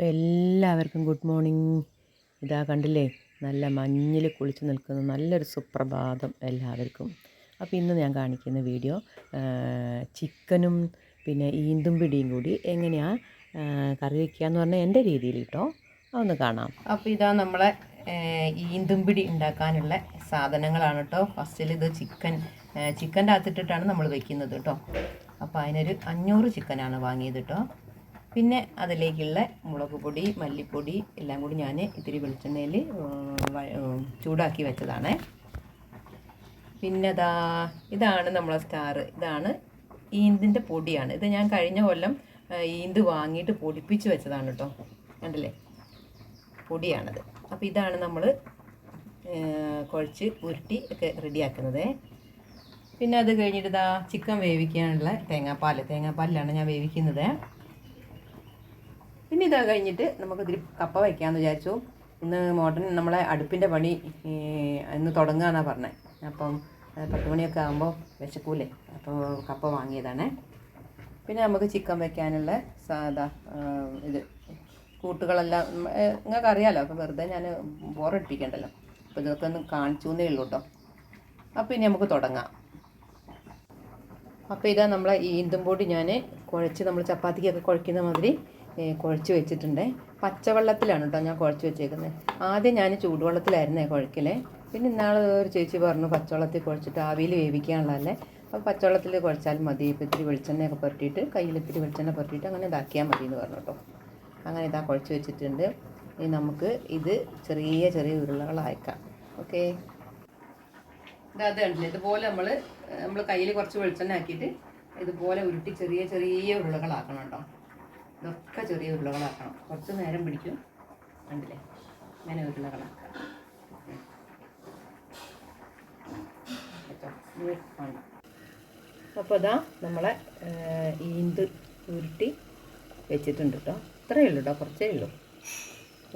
അപ്പോൾ എല്ലാവർക്കും good morning. ഇതാ കണ്ടില്ലേ, നല്ല മഞ്ഞിൽ കുളിച്ച് നിൽക്കുന്ന നല്ലൊരു സുപ്രഭാതം എല്ലാവർക്കും. അപ്പോൾ ഇന്ന് ഞാൻ കാണിക്കുന്ന വീഡിയോ ചിക്കനും പിന്നെ ഈന്തും പിടിയും കൂടി എങ്ങനെയാണ് കറി വയ്ക്കുക എന്ന് പറഞ്ഞാൽ എൻ്റെ രീതിയിൽ കേട്ടോ, അതൊന്ന് കാണാം. അപ്പോൾ ഇതാ നമ്മളെ ഈന്തുംപിടി ഉണ്ടാക്കാനുള്ള സാധനങ്ങളാണ് കേട്ടോ. ഫസ്റ്റിൽ ഇത് ചിക്കൻ്റെ അകത്തിട്ടിട്ടാണ് നമ്മൾ വെക്കുന്നത് കേട്ടോ. അപ്പോൾ അതിനൊരു 500 ചിക്കനാണ് വാങ്ങിയത് കേട്ടോ. പിന്നെ അതിലേക്കുള്ള മുളക് പൊടി, മല്ലിപ്പൊടി എല്ലാം കൂടി ഞാൻ ഇത്തിരി വെളിച്ചെണ്ണയിൽ ചൂടാക്കി വെച്ചതാണ്. പിന്നെ ഇതാണ് നമ്മളെ സ്റ്റാർ, ഇതാണ് ഈന്തിൻ്റെ പൊടിയാണ്. ഇത് ഞാൻ കഴിഞ്ഞ കൊല്ലം ഈന്ത് വാങ്ങിയിട്ട് പൊടിപ്പിച്ച് വെച്ചതാണ് കേട്ടോ. കണ്ടില്ലേ, പൊടിയാണത്. അപ്പോൾ ഇതാണ് നമ്മൾ കുഴച്ച് ഉരുട്ടി ഒക്കെ റെഡിയാക്കുന്നത്. പിന്നെ അത് കഴിഞ്ഞിട്ട് ചിക്കൻ വേവിക്കാനുള്ള തേങ്ങാപ്പാലിലാണ് ഞാൻ വേവിക്കുന്നത്. പിന്നെ ഇതാ കഴിഞ്ഞിട്ട് നമുക്കിതിരി കപ്പ വയ്ക്കാമെന്ന് വിചാരിച്ചു. ഇന്ന് മോട്ടൻ നമ്മളെ അടുപ്പിൻ്റെ പണി ഇന്ന് തുടങ്ങുകയെന്നാണ് പറഞ്ഞത്. അപ്പം 10 മണിയൊക്കെ ആകുമ്പോൾ വിശക്കൂലേ, അപ്പോൾ കപ്പ വാങ്ങിയതാണ്. പിന്നെ നമുക്ക് ചിക്കൻ വയ്ക്കാനുള്ള ഇത് കൂട്ടുകളെല്ലാം നിങ്ങൾക്ക് അറിയാമല്ലോ. അപ്പോൾ വെറുതെ ഞാൻ ബോറടിപ്പിക്കണ്ടല്ലോ, അപ്പോൾ ഇതൊക്കെ ഒന്ന് കാണിച്ചു എന്നേ ഉള്ളൂ കേട്ടോ. അപ്പോൾ ഇനി നമുക്ക് തുടങ്ങാം. അപ്പോൾ ഇതാ നമ്മളെ ഈന്തും പൊടി ഞാൻ കുഴച്ച് നമ്മൾ ചപ്പാത്തിക്കൊക്കെ കുഴക്കുന്ന മാതിരി കുഴച്ച് വെച്ചിട്ടുണ്ട്. പച്ചവെള്ളത്തിലാണ് കേട്ടോ ഞാൻ കുഴച്ച് വെച്ചേക്കുന്നത്. ആദ്യം ഞാൻ ചൂടുവെള്ളത്തിലായിരുന്നേ കുഴക്കൽ. പിന്നെ ഇന്നാൾ ഒരു ചേച്ചി പറഞ്ഞു പച്ചവെള്ളത്തിൽ കുഴച്ചിട്ട് ആവിയിൽ വേവിക്കാനുള്ളതല്ലേ, അപ്പോൾ പച്ചവെള്ളത്തിൽ കുഴച്ചാൽ മതി. ഇപ്പോൾ ഇത്തിരി വെളിച്ചെണ്ണയൊക്കെ പുരട്ടിയിട്ട് കയ്യിൽ ഇത്തിരി വെളിച്ചെണ്ണ പുരട്ടിയിട്ട് അങ്ങനെ ഇതാക്കിയാൽ മതി എന്ന് പറഞ്ഞു കേട്ടോ. അങ്ങനെ ഇതാ കുഴച്ച് വെച്ചിട്ടുണ്ട്. ഇനി നമുക്ക് ഇത് ചെറിയ ചെറിയ ഉരുളകളാക്കാം. ഓക്കെ, അത് കണ്ടില്ലേ, ഇതുപോലെ നമ്മൾ കയ്യിൽ കുറച്ച് വെളിച്ചെണ്ണ ആക്കിയിട്ട് ഇതുപോലെ ഉരുട്ടി ചെറിയ ചെറിയ ഉരുളകളാക്കണം കേട്ടോ. ഇതൊക്കെ ചെറിയ ഉരുളകളാക്കണം, കുറച്ച് നേരം പിടിക്കും. കണ്ടില്ലേ, ഇങ്ങനെ ഉരുളകളാക്കാം. അപ്പോൾ ഇതാ നമ്മളെ ഈന്ത് ഉരുട്ടി വെച്ചിട്ടുണ്ട് കേട്ടോ. ഇത്രയേ ഉള്ളൂ കേട്ടോ, കുറച്ചേ ഉള്ളൂ.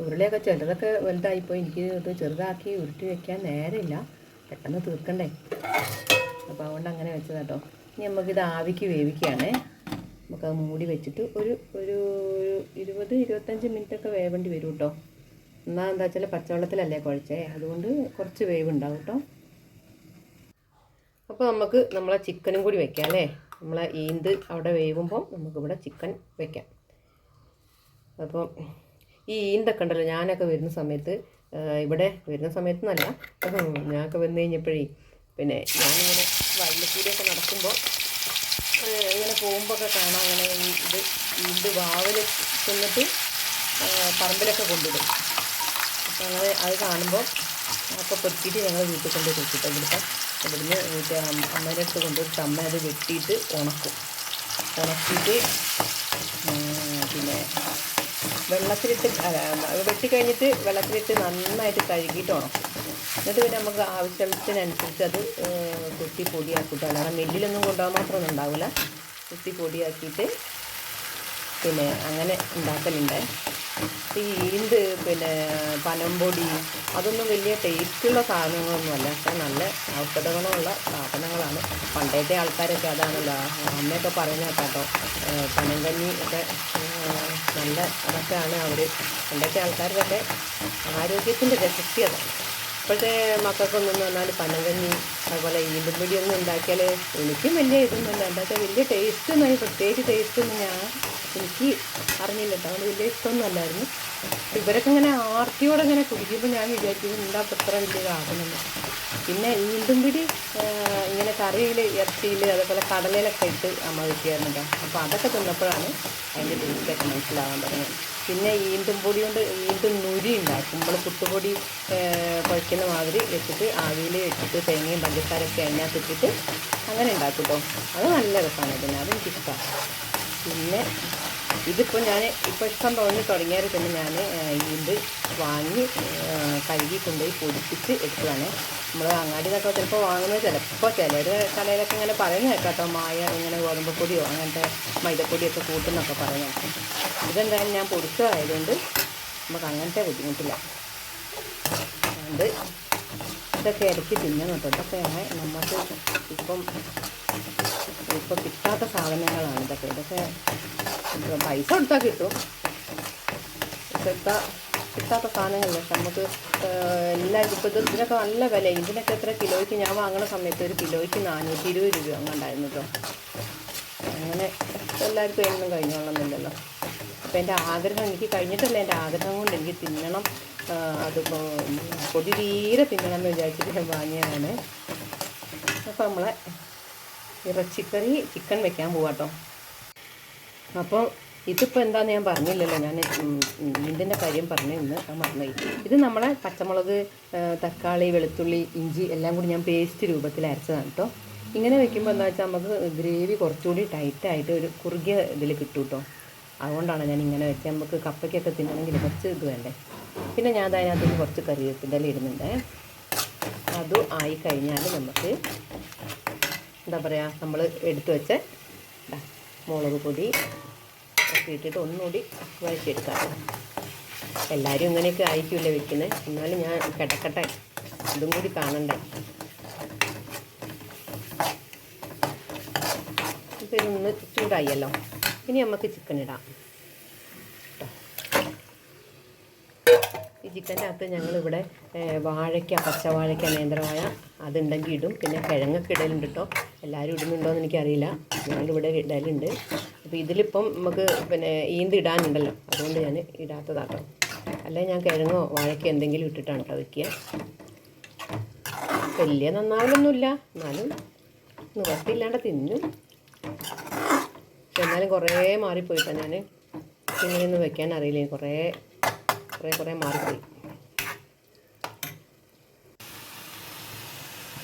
ഉരുളയൊക്കെ ചിലതൊക്കെ വലുതായിപ്പോയി. എനിക്ക് ഇത് ചെറുതാക്കി ഉരുട്ടി വയ്ക്കാൻ നേരമില്ല, പെട്ടെന്ന് തീർക്കണ്ടേ. അപ്പോൾ അതുകൊണ്ട് അങ്ങനെ വെച്ചതാ കേട്ടോ. ഇനി നമുക്കിത് ആവിക്ക് വേവിക്കുകയാണേ. നമുക്കത് മൂടി വെച്ചിട്ട് ഒരു 20-25 മിനിറ്റൊക്കെ വേവേണ്ടി വരും കേട്ടോ. എന്നാൽ എന്താ വെച്ചാൽ പച്ചവെള്ളത്തിലല്ലേ കുഴച്ചേ, അതുകൊണ്ട് കുറച്ച് വേവ് ഉണ്ടാവും കേട്ടോ. അപ്പോൾ നമുക്ക് നമ്മളെ ചിക്കനും കൂടി വെക്കാം അല്ലേ. നമ്മളെ ഈന്ത് അവിടെ വേവുമ്പം നമുക്കിവിടെ ചിക്കൻ വെക്കാം. അപ്പം ഈ ഈന്തൊക്കെ ഉണ്ടല്ലോ, ഞാനൊക്കെ വരുന്ന സമയത്ത്, ഇവിടെ വരുന്ന സമയത്തൊന്നല്ല, ഞാനൊക്കെ വന്നു കഴിഞ്ഞപ്പോഴേ പിന്നെ ഞാനിങ്ങനെ വയലിൽ കൂടിയൊക്കെ നടക്കുമ്പോൾ ഇങ്ങനെ പോകുമ്പോഴൊക്കെ കാണാം, അങ്ങനെ ഈന്ത് വാവൽ ചെന്നിട്ട് പറമ്പിലൊക്കെ കൊണ്ടിടും. അപ്പം അങ്ങനെ അത് കാണുമ്പോൾ അപ്പോൾ പെറുക്കിയിട്ട് ഞങ്ങൾ വീട്ടിൽ കൊണ്ട് വെച്ചിട്ട് ഇവിടുന്ന് അമ്മേൻ്റെ അടുത്ത് കൊണ്ടുപോയിട്ട് അമ്മ അത് വെട്ടിയിട്ട് ഉണക്കിയിട്ട് പിന്നെ വെള്ളത്തിലിട്ട് വെട്ടിക്കഴിഞ്ഞിട്ട് വെള്ളത്തിലിട്ട് നന്നായിട്ട് കഴുകിയിട്ട് ഉണക്കും. എന്നിട്ട് പിന്നെ നമുക്ക് ആവശ്യത്തിനനുസരിച്ച് അത് കുത്തി പൊടിയാക്കിയിട്ട്, അല്ലാതെ മില്ലിലൊന്നും കൊണ്ടുപോകാൻ മാത്രമൊന്നും ഉണ്ടാവില്ല. കുത്തി പൊടിയാക്കിയിട്ട് പിന്നെ അങ്ങനെ ഉണ്ടാക്കലുണ്ട്. ഈ ഈന്ത് പിന്നെ പനംപൊടി അതൊന്നും വലിയ ടേസ്റ്റുള്ള സാധനങ്ങളൊന്നുമല്ല, പക്ഷേ നല്ല ഔഷധ ഗുണമുള്ള സാധനങ്ങളാണ്. പണ്ടത്തെ ആൾക്കാരൊക്കെ അതാണല്ലോ, അമ്മയൊക്കെ പറയുന്ന കേട്ടോ, പനങ്കഞ്ഞി ഒക്കെ നല്ല അതൊക്കെയാണ് അവർ പണ്ടത്തെ ആൾക്കാരുടെയൊക്കെ ആരോഗ്യത്തിൻ്റെ രഹസ്യം അതാണ്. ഇപ്പോഴത്തെ മക്കൾക്കൊന്നും പറഞ്ഞാൽ പനങ്കഞ്ഞി അതുപോലെ ഈന്തുംപിടിയൊന്നും ഉണ്ടാക്കിയാൽ എനിക്കും വലിയ ഇതൊന്നുമില്ല. എന്താ വെച്ചാൽ വലിയ ടേസ്റ്റൊന്നും, പ്രത്യേകിച്ച് ടേസ്റ്റൊന്നും എനിക്ക് അറിഞ്ഞില്ല കേട്ടോ. അതുകൊണ്ട് വലിയ ഇഷ്ടമൊന്നും അല്ലായിരുന്നു. ഇവരൊക്കെ ഇങ്ങനെ ആർത്തിയോടെ ഇങ്ങനെ കുടിക്കുമ്പോൾ ഞാൻ വിചാരിക്കുന്നത് എന്താ ഇത്ര വലിയ ആകുന്നുണ്ട്. പിന്നെ ഈന്തുംപിടി ഇങ്ങനെ കറിയിൽ, ഇറച്ചിയിൽ, അതേപോലെ കടലയിലൊക്കെ ഇട്ട് അമ്മ വെക്കാറുണ്ടോ. അപ്പോൾ അതൊക്കെ തിന്നപ്പോഴാണ് അതിൻ്റെ ടേസ്റ്റൊക്കെ മനസ്സിലാവാൻ തുടങ്ങിയത്. പിന്നെ ഈന്തും പൊടി കൊണ്ട് ഈന്തും നുരി ഉണ്ടാക്കും. നമ്മൾ പുട്ടുപൊടി കുഴക്കുന്ന മാതിരി വെച്ചിട്ട് ആവിയിൽ വെച്ചിട്ട് തേങ്ങയും പഞ്ചസാരയൊക്കെ അതിനകത്തിട്ടിട്ട് അങ്ങനെ ഉണ്ടാക്കും കേട്ടോ. അത് നല്ല രസമാണ്. പിന്നെ അതെനിക്കിഷ്ടമാണ്. പിന്നെ ഇതിപ്പോൾ ഞാൻ ഇഷ്ടം തുടങ്ങിയാൽ പിന്നെ ഞാൻ ഈന്ത് വാങ്ങി കഴുകി കൊണ്ടുപോയി പൊടിപ്പിച്ച് എടുത്തതാണ്. നമ്മൾ അങ്ങാടിന്നൊക്കെ ചിലപ്പോൾ വാങ്ങുന്നത്, ചിലപ്പോൾ ചിലർ കടയിലൊക്കെ ഇങ്ങനെ പറയുന്നത് കേട്ടോ, മായ ഇങ്ങനെ ഗോതമ്പ് പൊടിയോ അങ്ങനത്തെ മൈദപ്പൊടിയൊക്കെ കൂട്ടുന്നൊക്കെ പറയുന്നത്. ഇതെന്തായാലും ഞാൻ പൊടിച്ചതായതുകൊണ്ട് നമുക്ക് അങ്ങനത്തെ ബുദ്ധിമുട്ടില്ല. അതുകൊണ്ട് ഇതൊക്കെ ഇടയ്ക്ക് തിന്നണം കേട്ടോ. ഇതൊക്കെയാണ് നമുക്ക് ഇപ്പോൾ കിട്ടാത്ത സാധനങ്ങളാണ് ഇതൊക്കെ പൈസ കൊടുത്താൽ കിട്ടും. കിട്ടാത്ത സാധനങ്ങളല്ലേ. പക്ഷെ നമുക്ക് എല്ലാവർക്കും ഇപ്പോൾ ഇതിനൊക്കെ നല്ല വില. ഇതിനൊക്കെ എത്ര കിലോയ്ക്ക് ഞാൻ വാങ്ങുന്ന സമയത്ത് ഒരു കിലോയ്ക്ക് 420 രൂപ അങ്ങനെ ഉണ്ടായിരുന്നു കേട്ടോ. അങ്ങനെ എല്ലാവർക്കും എന്നും കഴിഞ്ഞോളണമെന്നില്ലല്ലോ. അപ്പോൾ എൻ്റെ ആഗ്രഹം, എനിക്ക് കഴിഞ്ഞിട്ടല്ല, എൻ്റെ ആഗ്രഹം കൊണ്ട് എനിക്ക് തിന്നണം, അതിപ്പോൾ പൊടി തീരെ തിന്നണം എന്ന് വിചാരിച്ചിട്ട് ഞാൻ വാങ്ങിയതാണ്. അപ്പോൾ നമ്മളെ ഇറച്ചിക്കറി ചിക്കൻ വെക്കാൻ പോവാട്ടോ. അപ്പോൾ ഇതിപ്പോൾ എന്താണെന്ന് ഞാൻ പറഞ്ഞില്ലല്ലോ, ഞാൻ ഇതിൻ്റെ കാര്യം പറഞ്ഞു ഇന്ന് മറന്നുപോയി. ഇത് നമ്മളെ പച്ചമുളക്, തക്കാളി, വെളുത്തുള്ളി, ഇഞ്ചി എല്ലാം കൂടി ഞാൻ പേസ്റ്റ് രൂപത്തിൽ അരച്ചതാണ് കേട്ടോ. ഇങ്ങനെ വെക്കുമ്പോൾ എന്താ വെച്ചാൽ നമുക്ക് ഗ്രേവി കുറച്ചുകൂടി ടൈറ്റായിട്ട് ഒരു കുറുകിയ ഇതിൽ കിട്ടും കേട്ടോ. അതുകൊണ്ടാണ് ഞാൻ ഇങ്ങനെ വെച്ചാൽ, നമുക്ക് കപ്പയ്ക്കൊക്കെ തിന്നണമെങ്കിൽ കുറച്ച് ഇത് വേണ്ടേ. പിന്നെ ഞാൻ അതിനകത്ത് കുറച്ച് കറിവേപ്പിൻ്റെ ഇടുന്നുണ്ട്. അതും ആയി കഴിഞ്ഞാൽ നമുക്ക് എന്താ പറയുക, നമ്മൾ എടുത്തു വെച്ച മുളക് പൊടി ഒക്കെ ഇട്ടിട്ട് ഒന്നുകൂടി വഴറ്റിയെടുക്കാം. എല്ലാവരും ഇങ്ങനെയൊക്കെ ആയിരിക്കില്ല വെക്കുന്നത്, എന്നാലും ഞാൻ കിടക്കട്ടെ, ഇതും കൂടി കാണണ്ടേ. ഇതൊന്ന് ചൂടായല്ലോ, ഇനി നമുക്ക് ചിക്കൻ ഇടാം. ഈ ചിക്കൻ്റെ അകത്ത് ഞങ്ങളിവിടെ വാഴയ്ക്ക, പച്ചവാഴയ്ക്ക, നേന്ത്രവാഴ അതുണ്ടെങ്കിൽ ഇടും. പിന്നെ കിഴങ്ങൊക്കെ ഇടലുണ്ട് കേട്ടോ. എല്ലാവരും ഇടുന്നുണ്ടോയെന്ന് എനിക്കറിയില്ല, ഞങ്ങളിവിടെ ഇടലുണ്ട്. അപ്പോൾ ഇതിലിപ്പം നമുക്ക് പിന്നെ ഇടാനുണ്ടല്ലോ, അതുകൊണ്ട് ഞാൻ ഇടാത്തതാട്ടോ. അല്ലെങ്കിൽ ഞാൻ കിഴങ്ങോ വാഴയ്ക്കോ എന്തെങ്കിലും ഇട്ടിട്ടാണ് കേട്ടോ വയ്ക്കുക. വലിയ നന്നാവലൊന്നുമില്ല, എന്നാലും നിവർത്തിയില്ലാണ്ട് തിന്നും. പക്ഷെ എന്നാലും കുറേ മാറിപ്പോയിട്ടാണ് ഞാൻ ഇങ്ങനെയൊന്നും വെക്കാൻ അറിയില്ല, കുറേ മാറിപ്പോയി.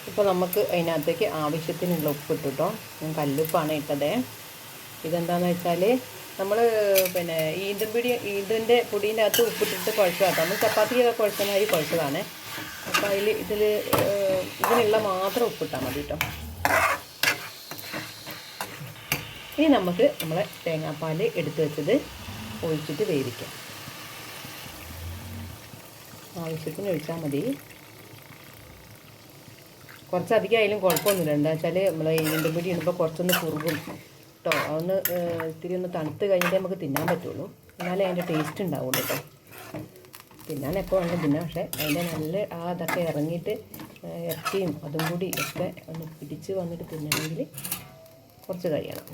ഇപ്പോൾ നമുക്ക് അതിനകത്തേക്ക് ആവശ്യത്തിനുള്ള ഉപ്പ് ഇട്ടു കേട്ടോ. ഞാൻ കല്ലുപ്പാണ് ഇട്ടത്. ഇതെന്താണെന്ന് വെച്ചാൽ നമ്മൾ പിന്നെ ഈന്തിൻ്റെ പൊടീൻ്റെ അകത്ത് ഉപ്പിട്ടിട്ട് കുഴച്ചതാട്ടോ. നമ്മൾ ചപ്പാത്തിയൊക്കെ കുഴച്ചമാതിരി കുഴച്ചതാണ്. അപ്പോൾ ഇതിനുള്ള മാത്രം ഉപ്പിട്ടാൽ മതി കേട്ടോ. ഇനി നമുക്ക് നമ്മളെ തേങ്ങാപ്പാൽ എടുത്ത് വെച്ചത് ഒഴിച്ചിട്ട് വേവിക്കാം. ആവശ്യത്തിന് ഒഴിച്ചാൽ മതി. കുറച്ചധികം ആയാലും കുഴപ്പമൊന്നുമില്ല. എന്താ വെച്ചാൽ നമ്മൾ ഈന്തപ്പൊടി ഇടുമ്പോൾ കുറച്ചൊന്ന് കുറുകും കേട്ടോ. അതൊന്ന് ഇത്തിരി ഒന്ന് തണുത്ത് കഴിഞ്ഞിട്ടേ നമുക്ക് തിന്നാൻ പറ്റുള്ളൂ, എന്നാലേ അതിൻ്റെ ടേസ്റ്റ് ഉണ്ടാവുള്ളൂ കേട്ടോ. തിന്നാൻ എപ്പോൾ വേണം തിന്നാം, പക്ഷേ അതിൻ്റെ നല്ല അതൊക്കെ ഇറങ്ങിയിട്ട് ഇറച്ചിയും അതും കൂടി ഒക്കെ ഒന്ന് പിടിച്ച് വന്നിട്ട് തിന്നണമെങ്കിൽ കുറച്ച് കഴിയണം.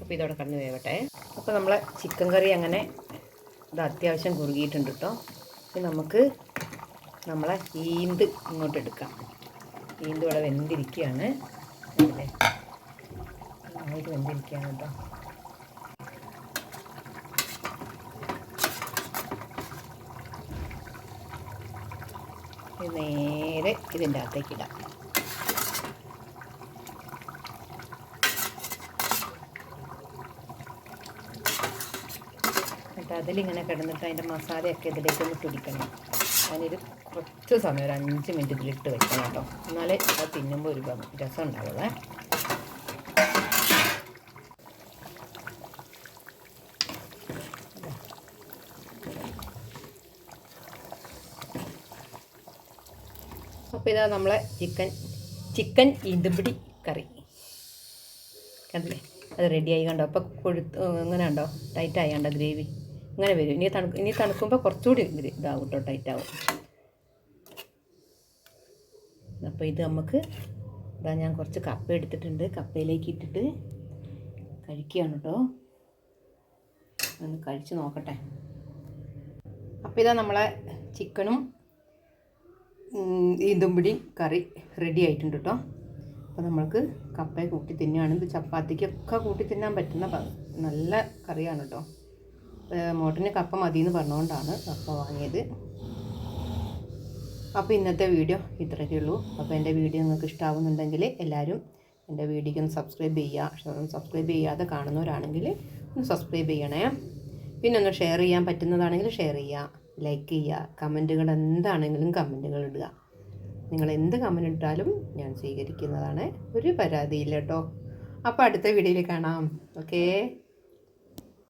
അപ്പോൾ ഇതോടെ കണ്ണ് വേവട്ടെ. അപ്പോൾ നമ്മളെ ചിക്കൻ കറി അങ്ങനെ ഇത് അത്യാവശ്യം കുറുകിയിട്ടുണ്ട് കേട്ടോ. ഇനി നമുക്ക് നമ്മളെ ഈന്ത് ഇങ്ങോട്ട് എടുക്കാം. ഈന്ത് ഇവിടെ വെന്തിരിക്കുകയാണ്, നന്നായിട്ട് വെന്തിരിക്കുകയാണ് കേട്ടോ. നേരെ ഇതിൻ്റെ അകത്തേക്ക് ഇടാം. എന്നിട്ട് അതിലിങ്ങനെ കിടന്നിട്ട് അതിൻ്റെ മസാലയൊക്കെ ഇതിലേക്കൊന്ന് പിടിക്കണം. അതിനൊരു കുറച്ച് സമയം, ഒരു 5 മിനിറ്റ് ഇതിലിട്ട് വെക്കണം കേട്ടോ. എന്നാലേ അത് തിന്നുമ്പോൾ ഒരു രസം ഉണ്ടാവുള്ളേ. അപ്പോൾ ഇതാ നമ്മളെ ചിക്കൻ ഈന്തപ്പിടി കറി കണ്ടില്ലേ, അത് റെഡിയായി കണ്ടോ. അപ്പോൾ ഇങ്ങനെ ഉണ്ടോ, ടൈറ്റായി കണ്ടോ ഗ്രേവി ഇങ്ങനെ വരും. ഇനി തണുക്കുമ്പോൾ കുറച്ചുകൂടി ഇതാവും കേട്ടോ, ടൈറ്റാവും. അപ്പോൾ ഇത് നമുക്ക് ഇതാ, ഞാൻ കുറച്ച് കപ്പ എടുത്തിട്ടുണ്ട്, കപ്പയിലേക്ക് ഇട്ടിട്ട് കഴിക്കുകയാണ് കേട്ടോ. ഒന്ന് കഴിച്ച് നോക്കട്ടെ. അപ്പോൾ ഇതാ നമ്മളെ ചിക്കനും ഈന്തപ്പിടിയും കറി റെഡി ആയിട്ടുണ്ട് കേട്ടോ. അപ്പോൾ നമ്മൾക്ക് കപ്പയെ കൂട്ടി തിന്നുകയാണ്. ഇത് ചപ്പാത്തിക്കൊക്കെ കൂട്ടി തിന്നാൻ പറ്റുന്ന നല്ല കറിയാണ് കേട്ടോ. മോട്ടന് കപ്പ മതിയെന്ന് പറഞ്ഞുകൊണ്ടാണ് കപ്പ വാങ്ങിയത്. അപ്പോൾ ഇന്നത്തെ വീഡിയോ ഇത്രയൊക്കെ ഉള്ളൂ. അപ്പോൾ എൻ്റെ വീഡിയോ നിങ്ങൾക്ക് ഇഷ്ടമാവുന്നുണ്ടെങ്കിൽ എല്ലാവരും എൻ്റെ വീഡിയോക്ക് ഒന്ന് സബ്സ്ക്രൈബ് ചെയ്യുക. സബ്സ്ക്രൈബ് ചെയ്യാതെ കാണുന്നവരാണെങ്കിൽ ഒന്ന് സബ്സ്ക്രൈബ് ചെയ്യണേ. പിന്നെ ഒന്ന് ഷെയർ ചെയ്യാൻ പറ്റുന്നതാണെങ്കിൽ ഷെയർ ചെയ്യുക, ലൈക്ക് ചെയ്യുക, കമൻറ്റുകൾ എന്താണെങ്കിലും കമൻറ്റുകൾ ഇടുക. നിങ്ങൾ എന്ത് കമൻറ്റ് ഇട്ടാലും ഞാൻ സ്വീകരിക്കുന്നതാണ്, ഒരു പരാതിയില്ല കേട്ടോ. അപ്പോൾ അടുത്ത വീഡിയോയിൽ കാണാം. ഓക്കേ.